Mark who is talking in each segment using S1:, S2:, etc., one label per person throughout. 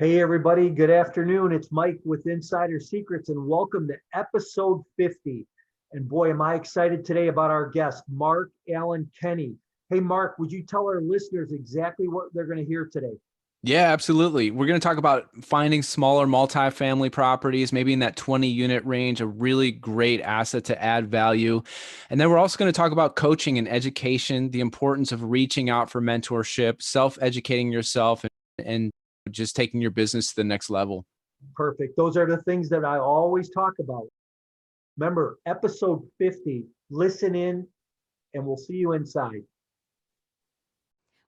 S1: Hey, everybody. Good afternoon. It's Mike with Insider Secrets, and welcome to episode 50. And boy, am I excited today about our guest, Mark Allen Kenny. Hey, Mark, would you tell our listeners exactly what they're going to hear today?
S2: Yeah, absolutely. We're going to talk about finding smaller multifamily properties, maybe in that 20 unit range, a really great asset to add value. And then we're also going to talk about coaching and education, the importance of reaching out for mentorship, self-educating yourself, and just taking your business to the next level.
S1: Perfect. Those are the things that I always talk about. Remember, episode 50, listen in, and we'll see you inside.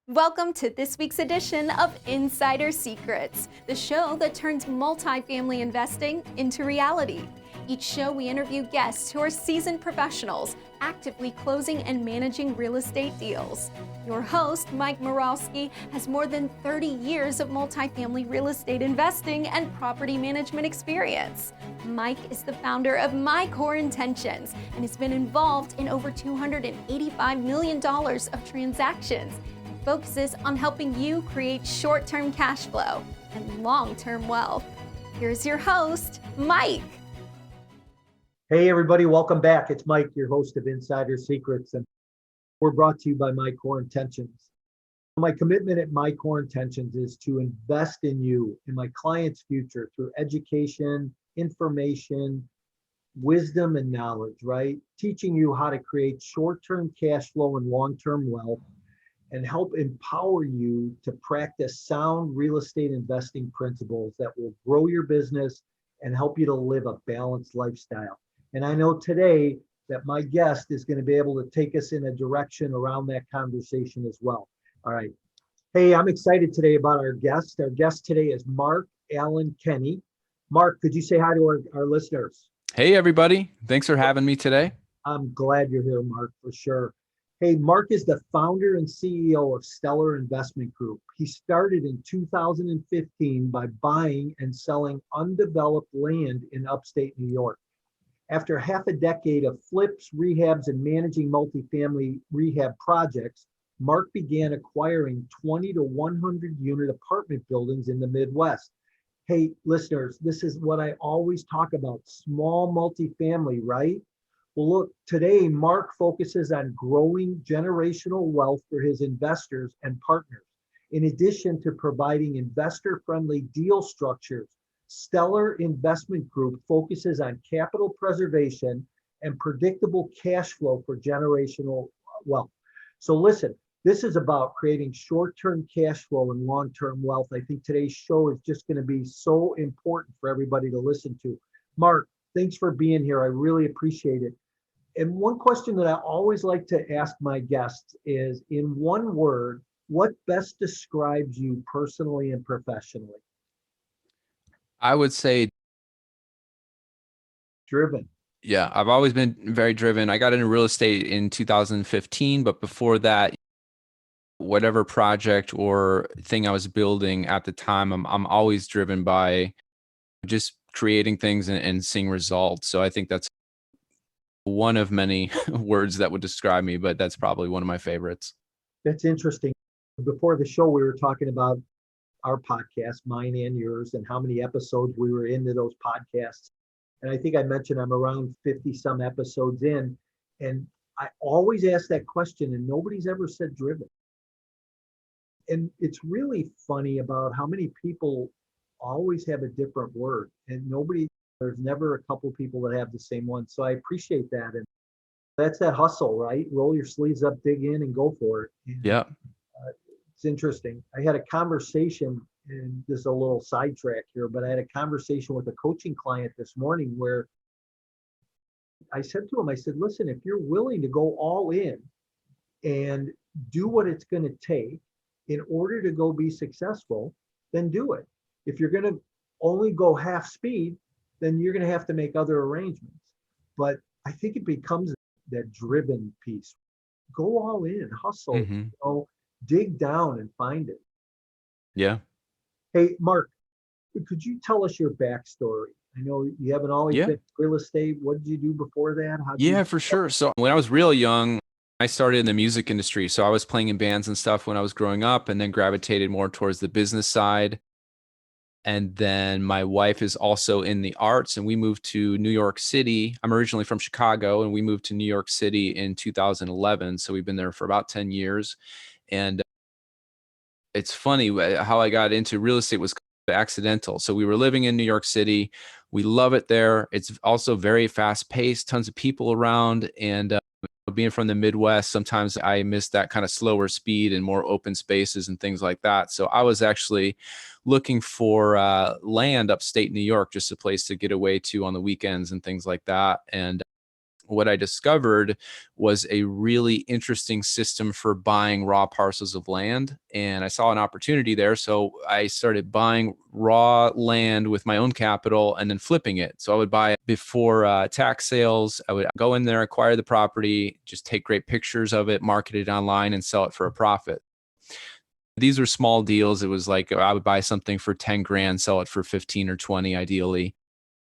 S3: Welcome to this week's edition of Insider Secrets, the show that turns multifamily investing into reality. Each show we interview guests who are seasoned professionals, actively closing and managing real estate deals. Your host, Mike Morawski, has more than 30 years of multifamily real estate investing and property management experience. Mike is the founder of My Core Intentions and has been involved in over $285 million of transactions. Focuses on helping you create short-term cash flow and long-term wealth. Here's your host, Mike.
S1: Hey, everybody. Welcome back. It's Mike, your host of Insider Secrets, and we're brought to you by My Core Intentions. My commitment at My Core Intentions is to invest in you, in my client's future through education, information, wisdom, and knowledge, right? Teaching you how to create short-term cash flow and long-term wealth, and help empower you to practice sound real estate investing principles that will grow your business and help you to live a balanced lifestyle. And I know today that my guest is going to be able to take us in a direction around that conversation as well. All right. Hey, I'm excited today about our guest. Our guest today is Mark Allen Kenny. Mark, could you say hi to our listeners?
S2: Hey, everybody. Thanks for having me today.
S1: I'm glad you're here, Mark, for sure. Hey, Mark is the founder and CEO of Stellar Investment Group. He started in 2015 by buying and selling undeveloped land in upstate New York. After half a decade of flips, rehabs, and managing multifamily rehab projects, Mark began acquiring 20 to 100 unit apartment buildings in the Midwest. Hey, listeners, this is what I always talk about, small multifamily, right? Well, look, today, Mark focuses on growing generational wealth for his investors and partners. In addition to providing investor-friendly deal structures, Stellar Investment Group focuses on capital preservation and predictable cash flow for generational wealth. So listen, this is about creating short-term cash flow and long-term wealth. I think today's show is just going to be so important for everybody to listen to. Mark, thanks for being here. I really appreciate it. And one question that I always like to ask my guests is, in one word, what best describes you personally and professionally?
S2: I would say,
S1: Driven.
S2: yeah, I've always been very driven. I got into real estate in 2015, but before that, whatever project or thing I was building at the time, I'm always driven by just creating things and seeing results. So I think that's one of many words that would describe me, but that's probably one of my favorites.
S1: That's interesting. Before the show, we were talking about our podcast, mine and yours, and how many episodes we were into those podcasts. And I think I mentioned I'm around 50 some episodes in. And I always ask that question, and nobody's ever said driven. And it's really funny about how many people always have a different word, and there's never a couple people that have the same one. So I appreciate that. And that's that hustle, right? Roll your sleeves up, dig in, and go for it. And,
S2: Yeah.
S1: it's interesting. I had a conversation, and this is a little sidetrack here, but I had a conversation with a coaching client this morning where I said to him, I said, listen, if you're willing to go all in and do what it's going to take in order to go be successful, then do it. If you're going to only go half speed, then you're going to have to make other arrangements. But I think it becomes that driven piece. Go all in, hustle, dig down and find it.
S2: Yeah.
S1: Hey, Mark, could you tell us your backstory? I know you haven't always been in real estate. What did you do before that?
S2: Yeah, for sure. So when I was real young, I started in the music industry. So I was playing in bands and stuff when I was growing up, and then gravitated more towards the business side. And then my wife is also in the arts, and we moved to New York City. I'm originally from Chicago, and we moved to New York City in 2011. So we've been there for about 10 years. And it's funny how I got into real estate was kind of accidental. So we were living in New York City. We love it there. It's also very fast paced, tons of people around. And being from the Midwest, sometimes I miss that kind of slower speed and more open spaces and things like that. So I was actually looking for land upstate New York, just a place to get away to on the weekends and things like that. And what I discovered was a really interesting system for buying raw parcels of land. And I saw an opportunity there. So I started buying raw land with my own capital and then flipping it. So I would buy it before tax sales. I would go in there, acquire the property, just take great pictures of it, market it online, and sell it for a profit. These were small deals. It was like I would buy something for 10 grand, sell it for 15 or 20 ideally.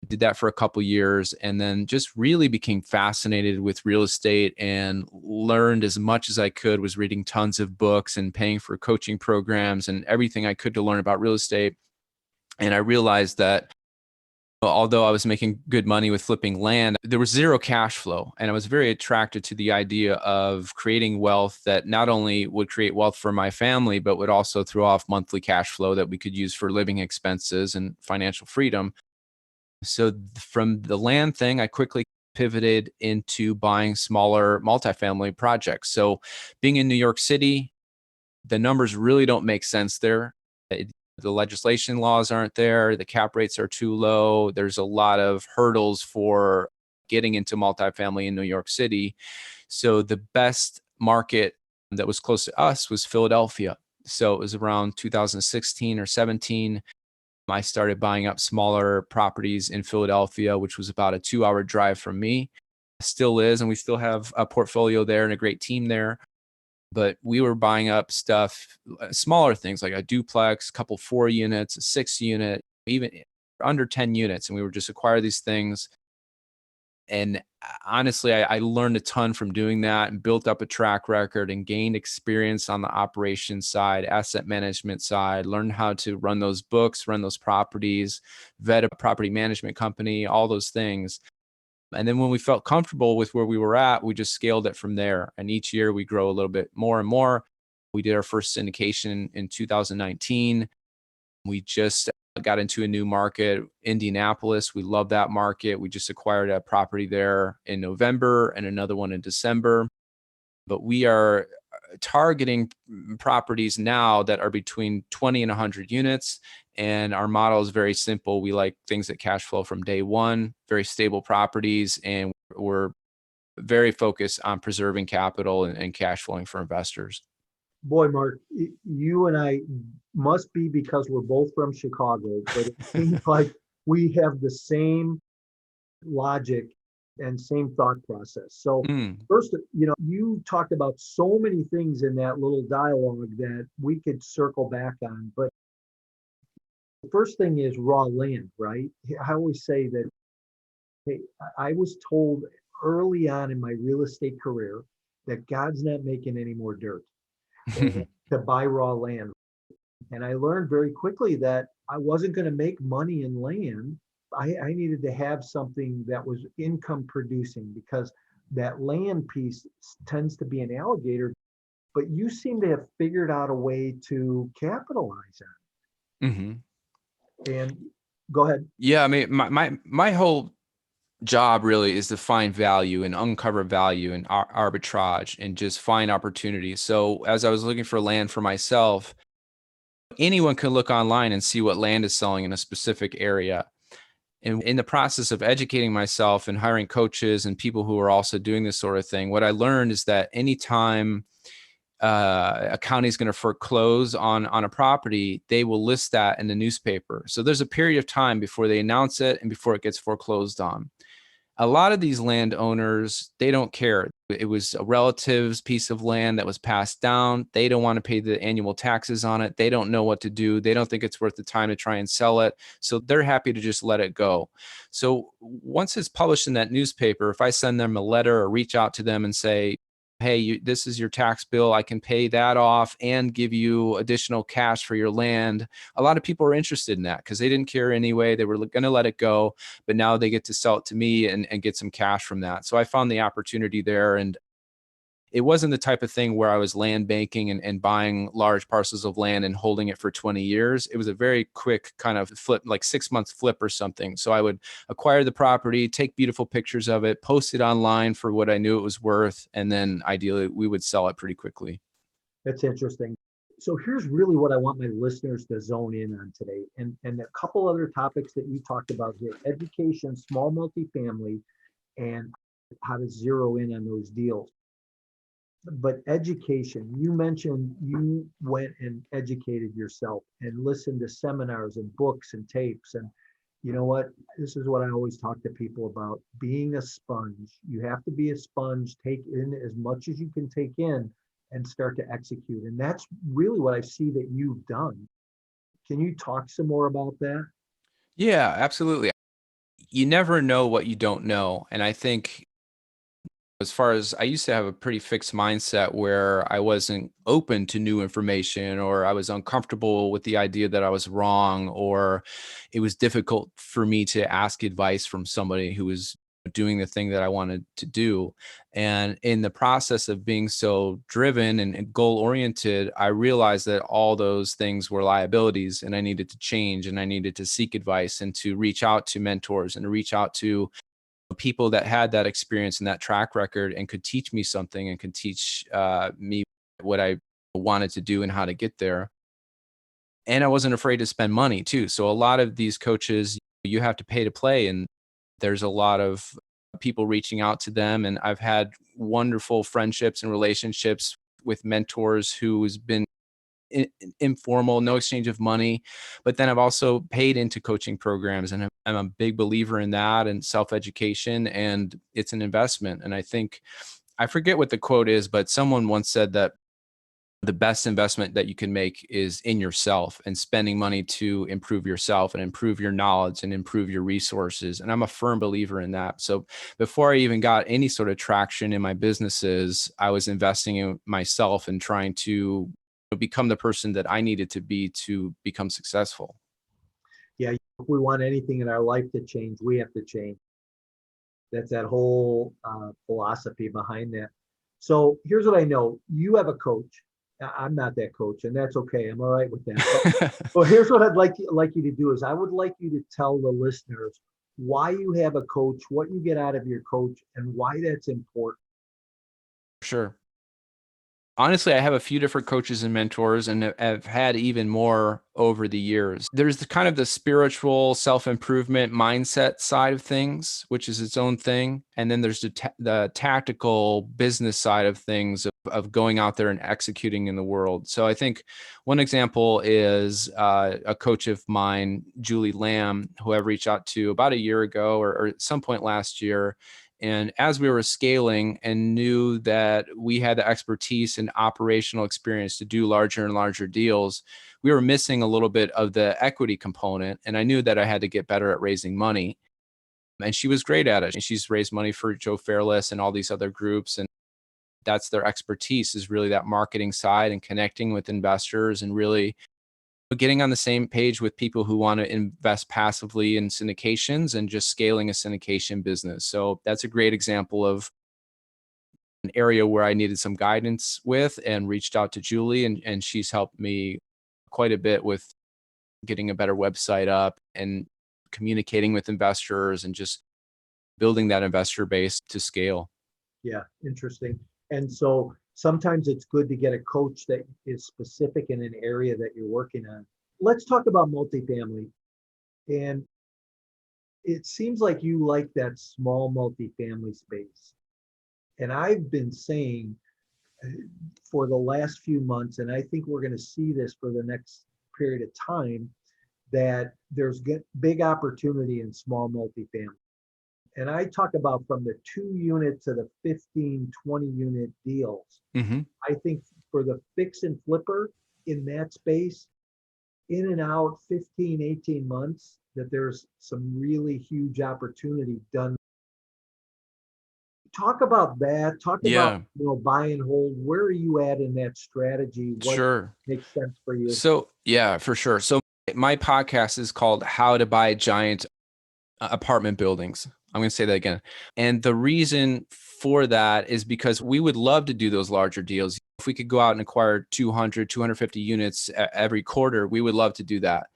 S2: Did that for a couple years, and then just really became fascinated with real estate and learned as much as I could, was reading tons of books and paying for coaching programs and everything I could to learn about real estate. And I realized that although I was making good money with flipping land, there was zero cash flow. And I was very attracted to the idea of creating wealth that not only would create wealth for my family, but would also throw off monthly cash flow that we could use for living expenses and financial freedom. So from the land thing, I quickly pivoted into buying smaller multifamily projects. So being in New York City, the numbers really don't make sense there. The legislation laws aren't there. The cap rates are too low. There's a lot of hurdles for getting into multifamily in New York City. So the best market that was close to us was Philadelphia. So it was around 2016 or 17. I started buying up smaller properties in Philadelphia, which was about a 2-hour drive from me. Still is, and we still have a portfolio there and a great team there. But we were buying up stuff, smaller things like a duplex, a couple 4 units, a 6 unit, even under 10 units. And we would just acquire these things. And honestly, I learned a ton from doing that and built up a track record and gained experience on the operations side, asset management side, learned how to run those books, run those properties, vet a property management company, all those things. And then when we felt comfortable with where we were at, we just scaled it from there. And each year we grow a little bit more and more. We did our first syndication in 2019. We just got into a new market, Indianapolis. We love that market. We just acquired a property there in November and another one in December. But we are targeting properties now that are between 20 and 100 units. And our model is very simple. We like things that cash flow from day one, very stable properties, and we're very focused on preserving capital and cash flowing for investors.
S1: Boy, Mark, you and I must be because we're both from Chicago, but it seems like we have the same logic and same thought process. So first, you talked about so many things in that little dialogue that we could circle back on. But the first thing is raw land, right? I always say that, hey, I was told early on in my real estate career that God's not making any more dirt to buy raw land. And I learned very quickly that I wasn't going to make money in land. I needed to have something that was income producing, because that land piece tends to be an alligator, but you seem to have figured out a way to capitalize on it. Mm-hmm. And go ahead.
S2: Yeah, I mean, my whole job really is to find value and uncover value and arbitrage and just find opportunities. So as I was looking for land for myself, anyone can look online and see what land is selling in a specific area. And in the process of educating myself and hiring coaches and people who are also doing this sort of thing, what I learned is that anytime a county is going to foreclose on a property, they will list that in the newspaper. So there's a period of time before they announce it and before it gets foreclosed on. A lot of these landowners, they don't care. It was a relative's piece of land that was passed down. They don't want to pay the annual taxes on it. They don't know what to do. They don't think it's worth the time to try and sell it. So they're happy to just let it go. So once it's published in that newspaper, if I send them a letter or reach out to them and say, hey, this is your tax bill. I can pay that off and give you additional cash for your land. A lot of people are interested in that because they didn't care anyway. They were going to let it go, but now they get to sell it to me and get some cash from that. So I found the opportunity there. And it wasn't the type of thing where I was land banking and buying large parcels of land and holding it for 20 years. It was a very quick kind of flip, like 6 month flip or something. So I would acquire the property, take beautiful pictures of it, post it online for what I knew it was worth. And then ideally we would sell it pretty quickly.
S1: That's interesting. So here's really what I want my listeners to zone in on today. And a couple other topics that you talked about here: education, small multifamily, and how to zero in on those deals. But education, you mentioned you went and educated yourself and listened to seminars and books and tapes. And you know what? This is what I always talk to people about: being a sponge. You have to be a sponge, take in as much as you can take in and start to execute. And that's really what I see that you've done. Can you talk some more about that?
S2: Yeah, absolutely. You never know what you don't know. And I think as far as I used to have a pretty fixed mindset where I wasn't open to new information, or I was uncomfortable with the idea that I was wrong, or it was difficult for me to ask advice from somebody who was doing the thing that I wanted to do. And in the process of being so driven and goal oriented, I realized that all those things were liabilities and I needed to change, and I needed to seek advice and to reach out to mentors and to reach out to people that had that experience and that track record and could teach me something and could teach me what I wanted to do and how to get there. And I wasn't afraid to spend money too. So a lot of these coaches, you have to pay to play, and there's a lot of people reaching out to them. And I've had wonderful friendships and relationships with mentors who's been informal, no exchange of money. But then I've also paid into coaching programs, and I'm a big believer in that and self-education, and it's an investment. And I think, I forget what the quote is, but someone once said that the best investment that you can make is in yourself, and spending money to improve yourself and improve your knowledge and improve your resources. And I'm a firm believer in that. So before I even got any sort of traction in my businesses, I was investing in myself and trying to become the person that I needed to be to become successful.
S1: Yeah, if we want anything in our life to change, we have to change. That's that whole philosophy behind that. So here's what I know: you have a coach. I'm not that coach, and that's okay. I'm all right with that. But here's what I'd like you to do: is I would like you to tell the listeners why you have a coach, what you get out of your coach, and why that's important.
S2: Sure. Honestly, I have a few different coaches and mentors, and have had even more over the years. There's the kind of the spiritual self-improvement mindset side of things, which is its own thing. And then there's the tactical business side of things of going out there and executing in the world. So I think one example is a coach of mine, Julie Lamb, who I've reached out to about a year ago, or at some point last year. And as we were scaling and knew that we had the expertise and operational experience to do larger and larger deals, we were missing a little bit of the equity component. And I knew that I had to get better at raising money. And she was great at it. And she's raised money for Joe Fairless and all these other groups. And that's their expertise, is really that marketing side and connecting with investors and really getting on the same page with people who want to invest passively in syndications and just scaling a syndication business. So that's a great example of an area where I needed some guidance with, and reached out to Julie, and she's helped me quite a bit with getting a better website up and communicating with investors and just building that investor base to scale.
S1: Yeah, interesting. And so sometimes it's good to get a coach that is specific in an area that you're working on. Let's talk about multifamily. And it seems like you like that small multifamily space. And I've been saying for the last few months, and I think we're going to see this for the next period of time, that there's big opportunity in small multifamily. And I talk about from the 2 unit to the 15, 20 unit deals.
S2: Mm-hmm.
S1: I think for the fix and flipper in that space, in and out 15, 18 months, that there's some really huge opportunity done. Talk about that. Talk about,
S2: Yeah,
S1: buy and hold. Where are you at in that strategy? What
S2: sure.
S1: makes sense for you?
S2: So, yeah, for sure. So, my podcast is called How to Buy Giant Apartment Buildings. I'm going to say that again. And the reason for that is because we would love to do those larger deals. If we could go out and acquire 200, 250 units every quarter, we would love to do that.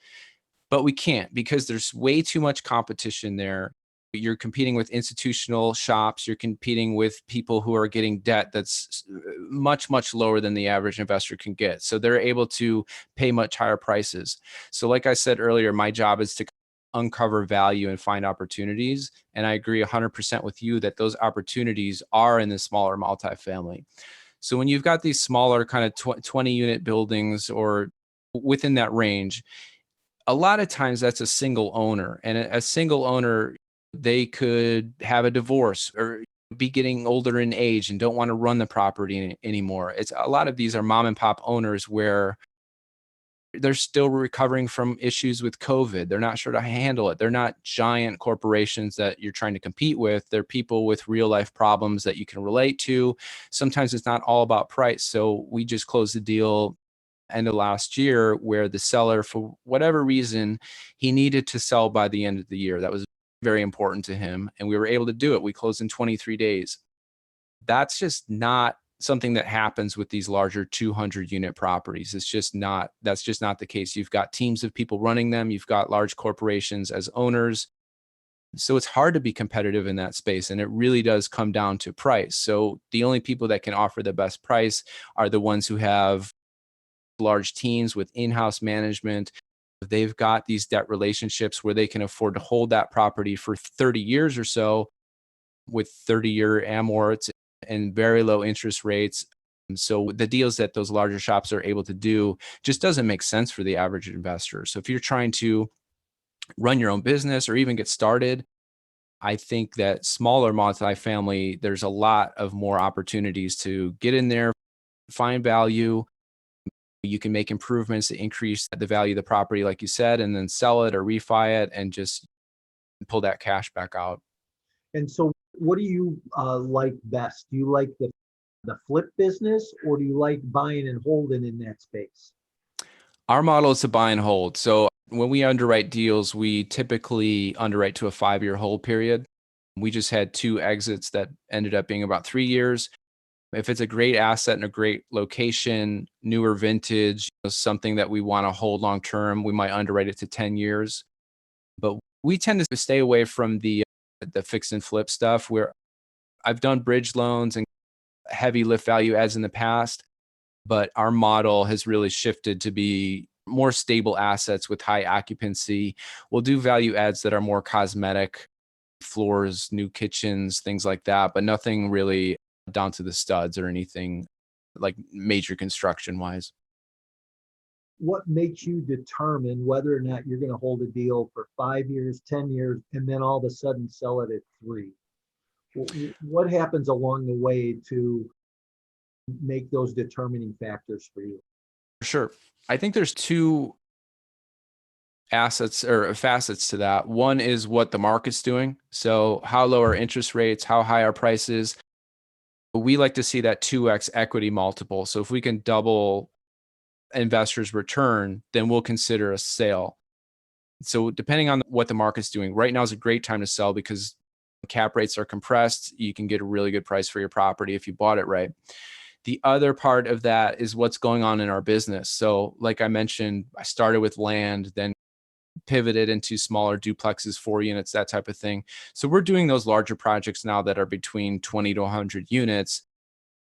S2: But we can't because there's way too much competition there. You're competing with institutional shops. You're competing with people who are getting debt that's much, much lower than the average investor can get. So they're able to pay much higher prices. So, like I said earlier, my job is to uncover value and find opportunities. And I agree 100% with you that those opportunities are in the smaller multifamily. So when you've got these smaller kind of 20 unit buildings or within that range, a lot of times that's a single owner, and a single owner, they could have a divorce or be getting older in age and don't want to run the property anymore. It's a lot of these are mom and pop owners where they're still recovering from issues with COVID. They're not sure to handle it. They're not giant corporations that you're trying to compete with. They're people with real life problems that you can relate to. Sometimes it's not all about price. So we just closed the deal end of last year where the seller, for whatever reason, he needed to sell by the end of the year. That was very important to him. And we were able to do it. We closed in 23 days. That's just not something that happens with these larger 200 unit properties. That's just not the case. You've got teams of people running them. You've got large corporations as owners. So it's hard to be competitive in that space. And it really does come down to price. So the only people that can offer the best price are the ones who have large teams with in-house management. They've got these debt relationships where they can afford to hold that property for 30 years or so with 30-year amorts and very low interest rates. And so the deals that those larger shops are able to do just doesn't make sense for the average investor. So if you're trying to run your own business or even get started, I think that smaller multifamily, there's a lot of more opportunities to get in there, find value. You can make improvements to increase the value of the property, like you said, and then sell it or refi it and just pull that cash back out.
S1: And so, what do you like best? Do you like the flip business, or do you like buying and holding in that space?
S2: Our model is to buy and hold. So when we underwrite deals, we typically underwrite to a 5-year hold period. We just had 2 exits that ended up being about 3 years. If it's a great asset and a great location, newer vintage, something that we want to hold long term, we might underwrite it to 10 years. But we tend to stay away from the fix and flip stuff where I've done bridge loans and heavy lift value adds in the past, but our model has really shifted to be more stable assets with high occupancy. We'll do value adds that are more cosmetic, floors, new kitchens, things like that, but nothing really down to the studs or anything like major construction wise.
S1: What makes you determine whether or not you're going to hold a deal for 5 years, 10 years, and then all of a sudden sell it at 3? What happens along the way to make those determining factors for you?
S2: Sure. I think there's 2 assets or facets to that. One is what the market's doing. So how low are interest rates, how high are prices? We like to see that 2x equity multiple. So if we can double investors' return, then we'll consider a sale. So depending on what the market's doing, right now is a great time to sell because cap rates are compressed. You can get a really good price for your property if you bought it right. The other part of that is what's going on in our business. So like I mentioned, I started with land, then pivoted into smaller duplexes, 4 units, that type of thing. So we're doing those larger projects now that are between 20 to 100 units.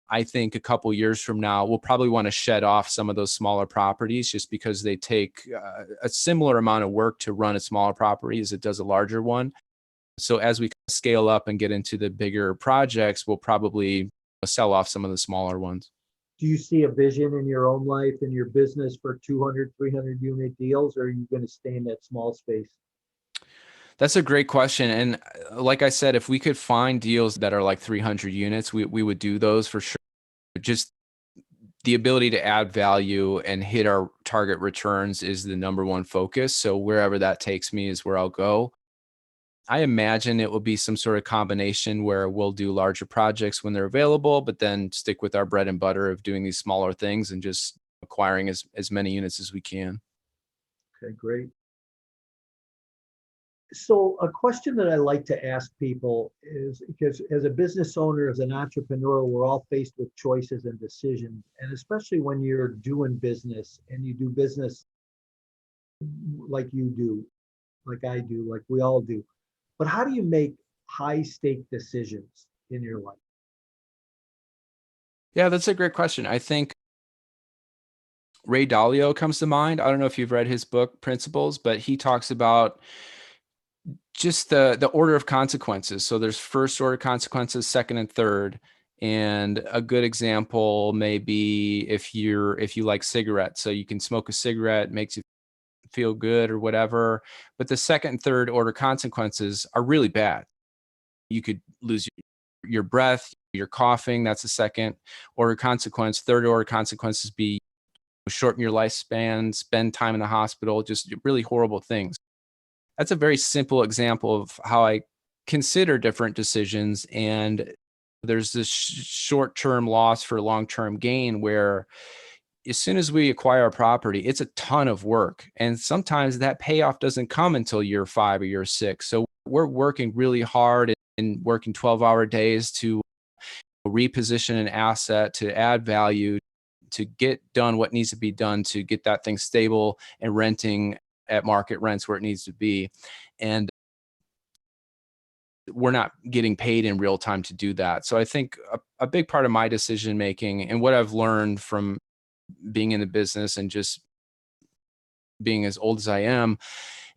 S2: I think a couple years from now, we'll probably want to shed off some of those smaller properties just because they take a similar amount of work to run a smaller property as it does a larger one. So as we scale up and get into the bigger projects, we'll probably sell off some of the smaller ones.
S1: Do you see a vision in your own life and your business for 200, 300 unit deals, or are you going to stay in that small space?
S2: That's a great question. And like I said, if we could find deals that are like 300 units, we would do those for sure. Just the ability to add value and hit our target returns is the number one focus. So wherever that takes me is where I'll go. I imagine it will be some sort of combination where we'll do larger projects when they're available, but then stick with our bread and butter of doing these smaller things and just acquiring as many units as we can.
S1: Okay, great. So a question that I like to ask people is, because as a business owner, as an entrepreneur, we're all faced with choices and decisions. And especially when you're doing business and you do business like you do, like I do, like we all do. But how do you make high stake decisions in your life?
S2: Yeah, that's a great question. I think Ray Dalio comes to mind. I don't know if you've read his book, Principles, but he talks about just the order of consequences. So there's first order consequences, second and third. And a good example may be if you like cigarettes. So you can smoke a cigarette, makes you feel good or whatever. But the second and third order consequences are really bad. You could lose your breath, you're coughing. That's the second order consequence. Third order consequences be shorten your lifespan, spend time in the hospital, just really horrible things. That's a very simple example of how I consider different decisions. And there's this short-term loss for long-term gain where as soon as we acquire a property, it's a ton of work. And sometimes that payoff doesn't come until year 5 or year 6. So we're working really hard and working 12-hour days to reposition an asset, to add value, to get done what needs to be done to get that thing stable and renting at market rents where it needs to be. And we're not getting paid in real time to do that. So I think a big part of my decision making and what I've learned from being in the business and just being as old as I am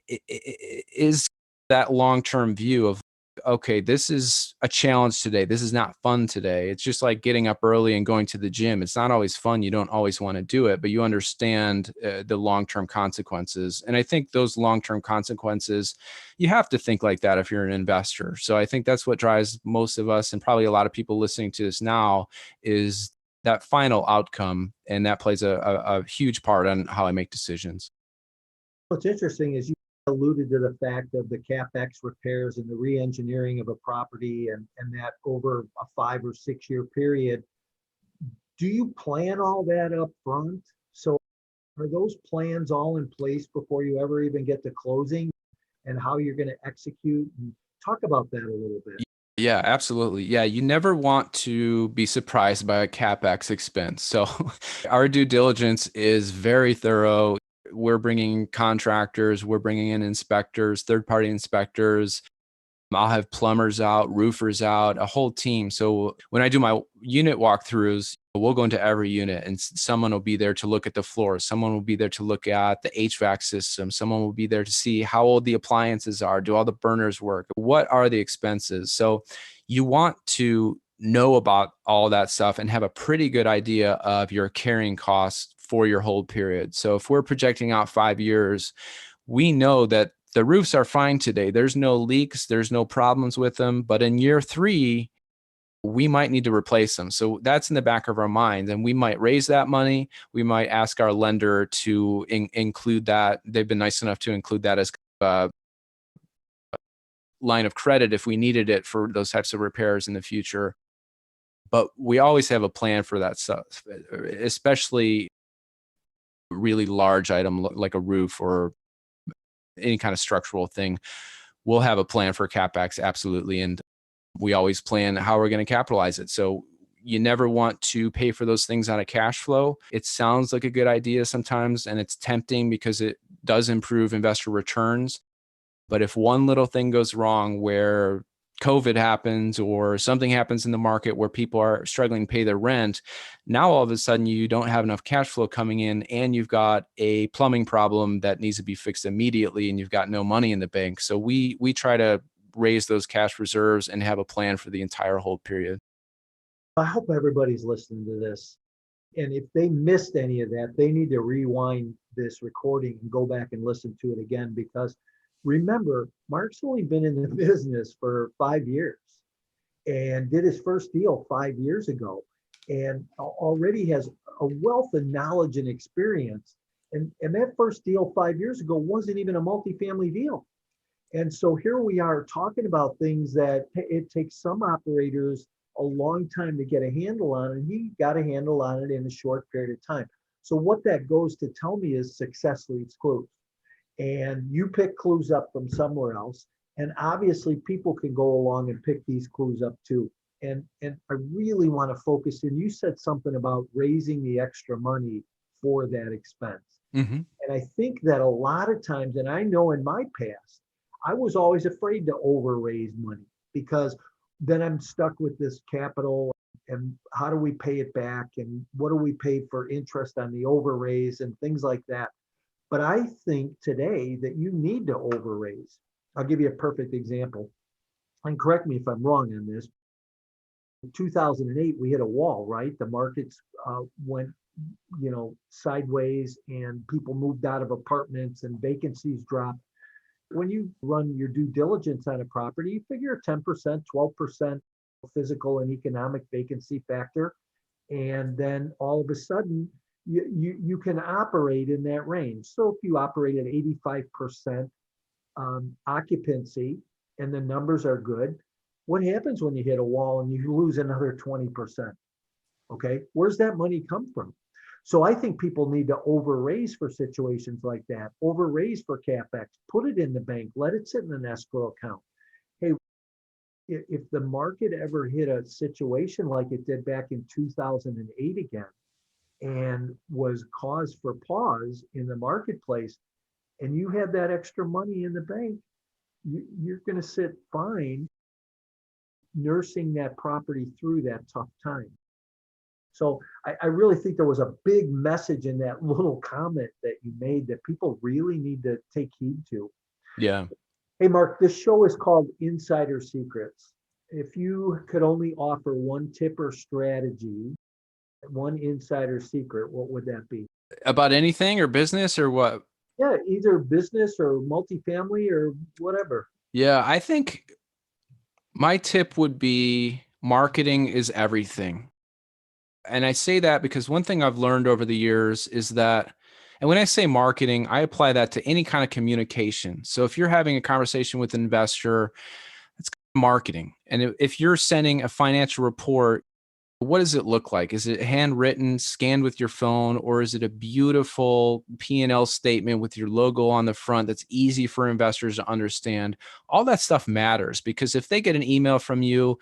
S2: is that long-term view of, okay, this is a challenge today. This is not fun today. It's just like getting up early and going to the gym. It's not always fun. You don't always want to do it, but you understand the long-term consequences. And I think those long-term consequences, you have to think like that if you're an investor. So I think that's what drives most of us and probably a lot of people listening to this now is that final outcome. And that plays a huge part on how I make decisions.
S1: What's interesting is you alluded to the fact of the CapEx repairs and the re-engineering of a property and that over a 5 or 6 year period. Do you plan all that up front? So are those plans all in place before you ever even get to closing and how you're going to execute? And talk about that a little bit.
S2: Yeah, absolutely. Yeah, you never want to be surprised by a CapEx expense. So our due diligence is very thorough. We're bringing contractors, we're bringing in inspectors, third-party inspectors. I'll have plumbers out, roofers out, a whole team. So when I do my unit walkthroughs, we'll go into every unit and someone will be there to look at the floor. Someone will be there to look at the HVAC system. Someone will be there to see how old the appliances are. Do all the burners work? What are the expenses? So you want to know about all that stuff and have a pretty good idea of your carrying costs for your hold period. So if we're projecting out 5 years, we know that the roofs are fine today. There's no leaks, there's no problems with them. But in year 3, we might need to replace them. So that's in the back of our mind. And we might raise that money. We might ask our lender to include that. They've been nice enough to include that as a line of credit if we needed it for those types of repairs in the future. But we always have a plan for that stuff, especially really large item like a roof or any kind of structural thing. We'll have a plan for CapEx, absolutely. And we always plan how we're going to capitalize it. So you never want to pay for those things out of cash flow. It sounds like a good idea sometimes, and it's tempting because it does improve investor returns. But if one little thing goes wrong where COVID happens or something happens in the market where people are struggling to pay their rent, now all of a sudden you don't have enough cash flow coming in and you've got a plumbing problem that needs to be fixed immediately and you've got no money in the bank. So we try to raise those cash reserves and have a plan for the entire hold period.
S1: I hope everybody's listening to this. And if they missed any of that, they need to rewind this recording and go back and listen to it again, because remember, Mark's only been in the business for 5 years and did his first deal 5 years ago and already has a wealth of knowledge and experience. And that first deal 5 years ago wasn't even a multifamily deal. And so here we are talking about things that it takes some operators a long time to get a handle on, and he got a handle on it in a short period of time. So what that goes to tell me is success leaves clues. And you pick clues up from somewhere else. And obviously people can go along and pick these clues up too. And I really want to focus in. You said something about raising the extra money for that expense.
S2: Mm-hmm.
S1: And I think that a lot of times, and I know in my past, I was always afraid to over raise money because then I'm stuck with this capital and how do we pay it back and what do we pay for interest on the over raise and things like that. But I think today that you need to over raise. I'll give you a perfect example. And correct me if I'm wrong on this. In 2008, we hit a wall, right? The markets went, sideways and people moved out of apartments and vacancies dropped. When you run your due diligence on a property, you figure a 10%, 12% physical and economic vacancy factor. And then all of a sudden, you can operate in that range. So if you operate at 85% occupancy and the numbers are good, what happens when you hit a wall and you lose another 20%? Okay, where's that money come from? So I think people need to over raise for situations like that, over raise for CapEx, put it in the bank, let it sit in an escrow account. Hey, if the market ever hit a situation like it did back in 2008 again, and was cause for pause in the marketplace, and you had that extra money in the bank, you're going to sit fine nursing that property through that tough time. So I really think there was a big message in that little comment that you made that people really need to take heed to.
S2: Yeah.
S1: Hey, Mark, this show is called Insider Secrets. If you could only offer one tip or strategy, one insider secret, what would that be?
S2: About anything or business or what?
S1: Yeah, either business or multifamily or whatever.
S2: Yeah, I think my tip would be marketing is everything. And I say that because one thing I've learned over the years is that, and when I say marketing, I apply that to any kind of communication. So if you're having a conversation with an investor, it's marketing. And if you're sending a financial report, what does it look like? Is it handwritten, scanned with your phone, or is it a beautiful P&L statement with your logo on the front that's easy for investors to understand? All that stuff matters because if they get an email from you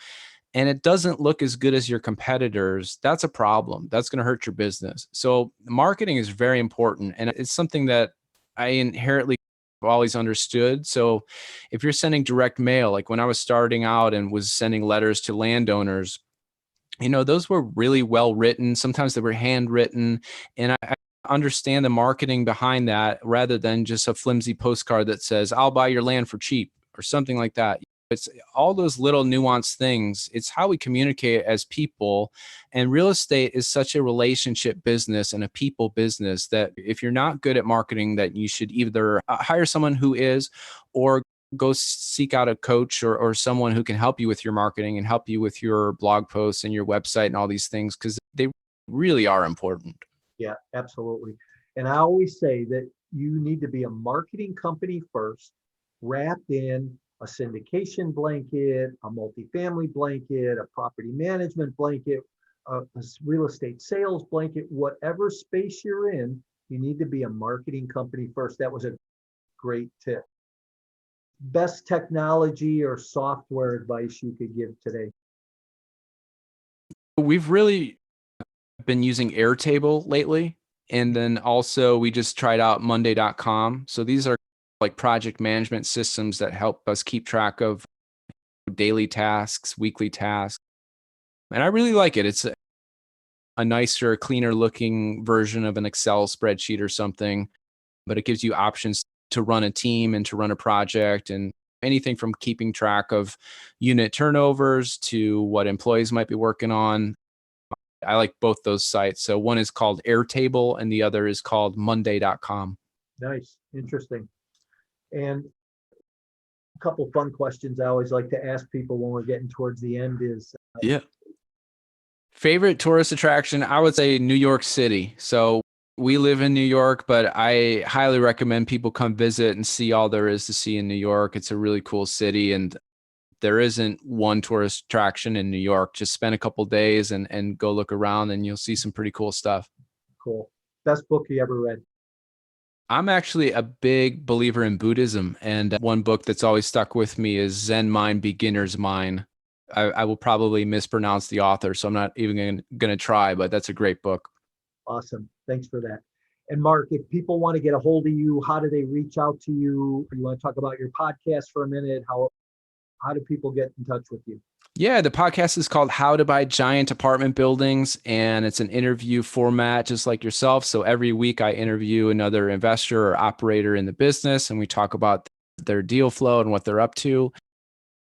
S2: and it doesn't look as good as your competitors, that's a problem. That's going to hurt your business. So marketing is very important. And it's something that I inherently always understood. So if you're sending direct mail, like when I was starting out and was sending letters to landowners, those were really well written. Sometimes they were handwritten. And I understand the marketing behind that rather than just a flimsy postcard that says, I'll buy your land for cheap or something like that. It's all those little nuanced things. It's how we communicate as people. And real estate is such a relationship business and a people business that if you're not good at marketing, that you should either hire someone who is, or go seek out a coach or someone who can help you with your marketing and help you with your blog posts and your website and all these things, because they really are important.
S1: Yeah, absolutely. And I always say that you need to be a marketing company first, wrapped in a syndication blanket, a multifamily blanket, a property management blanket, a real estate sales blanket, whatever space you're in, you need to be a marketing company first. That was a great tip. Best technology or software advice you could give today?
S2: We've really been using Airtable lately. And then also we just tried out Monday.com. So these are like project management systems that help us keep track of daily tasks, weekly tasks. And I really like it. It's a nicer, cleaner looking version of an Excel spreadsheet or something, but it gives you options to run a team and to run a project, and anything from keeping track of unit turnovers to what employees might be working on. I like both those sites. So one is called Airtable and the other is called Monday.com.
S1: Nice, interesting. And a couple fun questions I always like to ask people when we're getting towards the end is
S2: Yeah. Favorite tourist attraction, I would say New York City. So We live in New York, but I highly recommend people come visit and see all there is to see in New York. It's a really cool city, and there isn't one tourist attraction in New York. Just spend a couple days and go look around, and you'll see some pretty cool stuff.
S1: Cool. Best book you ever read?
S2: I'm actually a big believer in Buddhism, and one book that's always stuck with me is Zen Mind, Beginner's Mind. I will probably mispronounce the author, so I'm not even going to try, but that's a great book.
S1: Awesome. Thanks for that. And Mark, if people want to get a hold of you, how do they reach out to you? You want to talk about your podcast for a minute? How do people get in touch with you?
S2: Yeah, the podcast is called How to Buy Giant Apartment Buildings, and it's an interview format just like yourself. So every week I interview another investor or operator in the business, and we talk about their deal flow and what they're up to.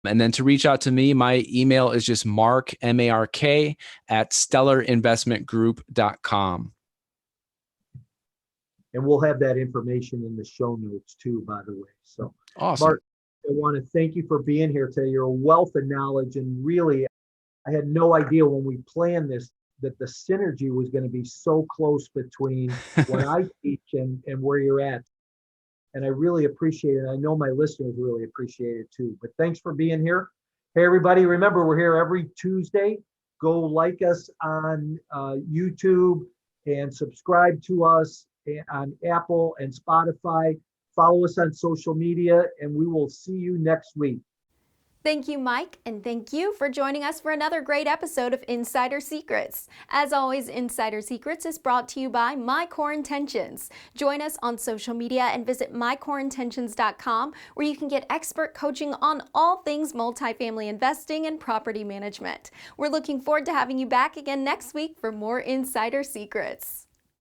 S2: And then to reach out to me, my email is just mark, M-A-R-K, at stellarinvestmentgroup.com.
S1: And we'll have that information in the show notes too, by the way. So,
S2: Awesome.
S1: Mark, I want to thank you for being here today. You're a wealth of knowledge, and really, I had no idea when we planned this that the synergy was going to be so close between what I teach and where you're at. And I really appreciate it. I know my listeners really appreciate it too. But thanks for being here. Hey, everybody, remember, we're here every Tuesday. Go like us on YouTube and subscribe to us on Apple and Spotify. Follow us on social media, and we will see you next week.
S3: Thank you, Mike, and thank you for joining us for another great episode of Insider Secrets. As always, Insider Secrets is brought to you by My Core Intentions. Join us on social media and visit mycoreintentions.com, where you can get expert coaching on all things multifamily investing and property management. We're looking forward to having you back again next week for more Insider Secrets.